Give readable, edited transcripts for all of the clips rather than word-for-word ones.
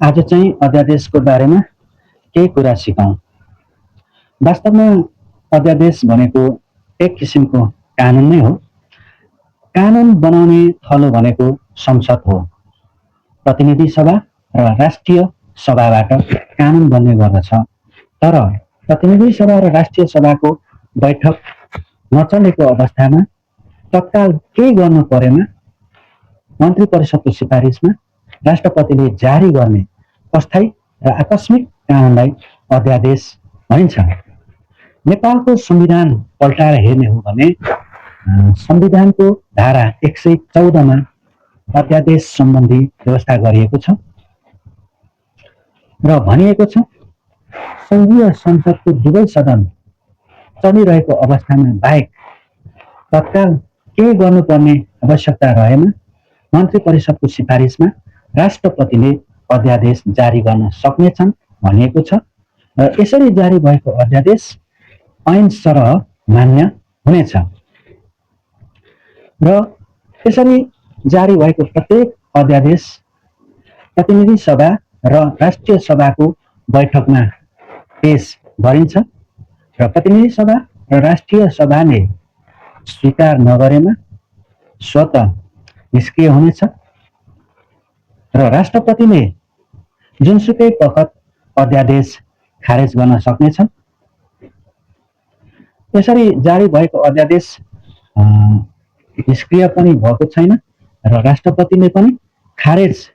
आज चाहिँ अध्यादेशको बारेमा केही कुरा सिकौँ। वास्तवमा अध्यादेश भनेको एक किसिमको कानुन नै हो। कानुन बनाउने थलो भनेको संसद हो। प्रतिनिधि सभा र राष्ट्रिय सभाबाट कानुन बन्ने गर्दछ। तर प्रतिनिधि सभा र राष्ट्रिय सभाको बैठक नचलेको अवस्थामा तत्काल केही गर्नु परेमा मन्त्री परिषदको सिफारिसमा राष्ट्रपतिले जारी गर्ने अस्थायी र आकस्मिक कानुनलाई अध्यादेश भनिन्छ। नेपालको संविधान पल्टाएर हेर्ने हो भने संविधानको धारा 114 मा अध्यादेश सम्बन्धी व्यवस्था गरिएको छ र भनिएको छ संघीय संसदको दुवै सदन चलिरहेको अवस्थामा बाहेक तत्काल केही गर्नुपर्ने आवश्यकता रहेमा मन्त्री परिषदको सिफारिसमा राष्ट्रपतिले अध्यादेश जारी गर्न सक्नेछन् भनिएको छ र यसरी जारी भएको अध्यादेश ऐन सरह मान्य हुनेछ र यसरी जारी भएको प्रत्येक अध्यादेश प्रतिनिधि सभा र राष्ट्रिय सभाको बैठकमा पेश गरिन्छ र प्रतिनिधि सभा र राष्ट्रिय सभाले स्वीकार नगरेमा स्वतः निष्क्रिय हुनेछ र राष्ट्रपतिले जुनसुकै बखत अध्यादेश खारेज गर्न सक्नेछ। यसरी जारी भएको अध्यादेश निष्क्रिय पनि भएको छैन र राष्ट्रपतिले पनि खारेज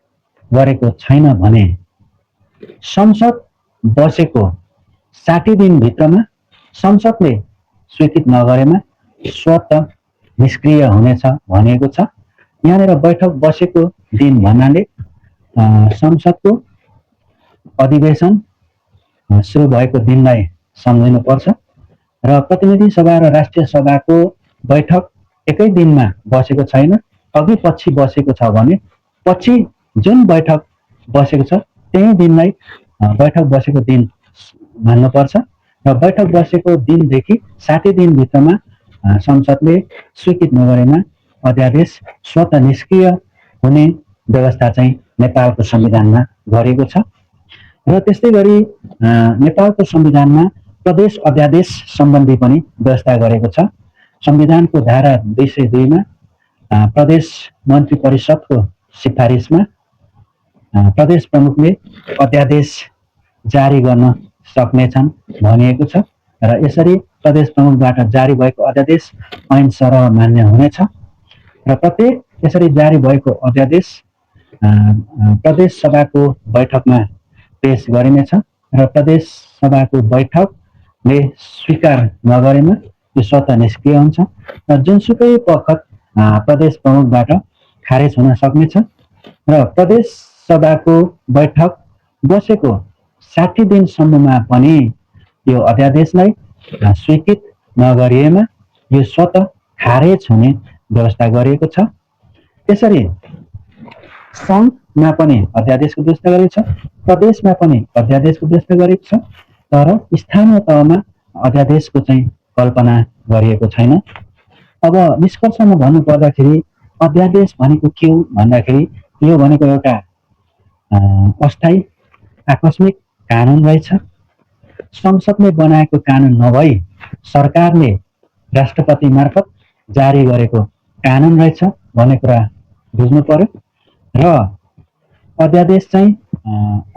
गरेको छैन भने संसद बसेको 60 दिनभित्रमा संसदले स्वीकृत नगरेमा स्वतः निष्क्रिय हुनेछ भनिएको छ। यहाँनिर बैठक बसेको दिन भन्नाले संसदको अधिवेशन सुरु भएको दिनलाई सम्झिनुपर्छ र प्रतिनिधि सभा र राष्ट्रिय सभाको बैठक एकै दिनमा बसेको छैन, अघि पछि बसेको छ भने पछि जुन बैठक बसेको छ त्यही दिनलाई बैठक बसेको दिन मान्नुपर्छ र बैठक बसेको दिनदेखि 60 दिनभित्रमा संसदले स्वीकृत नगरेमा अध्यादेश स्वतः निष्क्रिय हुने व्यवस्था चाहिँ नेपालको संविधानमा गरिएको छ र त्यस्तै गरी नेपालको संविधानमा प्रदेश अध्यादेश सम्बन्धी पनि व्यवस्था गरेको छ। संविधानको धारा 202 मा प्रदेश मन्त्री परिषदको सिफारिसमा प्रदेश प्रमुखले अध्यादेश जारी गर्न सक्नेछन् भनिएको छ र यसरी प्रदेश प्रमुखबाट जारी भएको अध्यादेश ऐन सरह मान्य हुनेछ र प्रत्येक यसरी जारी भएको अध्यादेश प्रदेश सभाको बैठकमा पेश गरिनेछ र प्रदेश सभाको बैठकले स्वीकार नगरेमा यो स्वतः निष्क्रिय हुन्छ र जुनसुकै बखत प्रदेश प्रमुखबाट खारेज हुन सक्नेछ र प्रदेश सभाको बैठक बसेको 60 दिनसम्ममा पनि यो अध्यादेशलाई स्वीकृत नगरिएमा यो स्वतः खारेज हुने व्यवस्था गरिएको छ। त्यसरी सङ्घमा पनि अध्यादेशको व्यवस्था गरिएको छ, प्रदेशमा पनि अध्यादेशको व्यवस्था गरिएको छ, तर स्थानीय तहमा अध्यादेशको चाहिँ कल्पना गरिएको छैन। अब निष्कर्षमा भन्नु पर्दाखेरि अध्यादेश भनेको के हो भन्दाखेरि यो भनेको एउटा अस्थायी आकस्मिक कानुन रहेछ। संसदले बनाएको कानुन नभई सरकारले राष्ट्रपति मार्फत जारी गरेको कानुन रहेछ भन्ने कुरा बुझ्नु पर्यो र अध्यादेश चाहिँ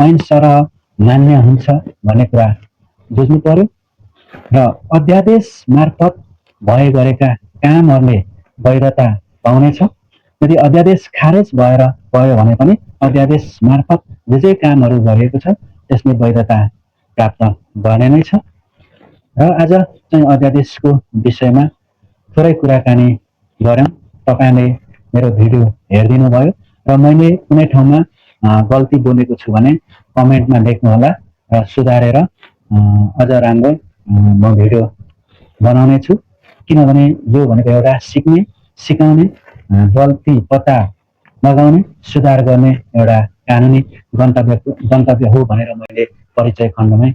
ऐन सरह मान्य हुन्छ भन्ने कुरा बुझ्नु पर्यो र अध्यादेश मार्फत भए गरेका कामहरूले वैधता पाउनेछ। यदि अध्यादेश खारेज भएर गयो भने पनि अध्यादेश मार्फत जे कामहरू गरिएको छ त्यसले वैधता प्राप्त गर्ने नै छ। र आज चाहिँ अध्यादेशको विषयमा थोरै कुराकानी गरौँ। तपाईँले मेरो भिडियो हेरिदिनु भयो र मैले कुनै ठाउँमा गल्ती बोलेको छु भने कमेन्टमा लेख्नुहोला र सुधारेर अझ राम्रो म भिडियो बनाउने छु। किनभने यो भनेको एउटा सिकाउने गल्ती पत्ता लगाउने सुधार गर्ने एउटा कानुनी गन्तव्य हो भनेर मैले परिचय खण्डमै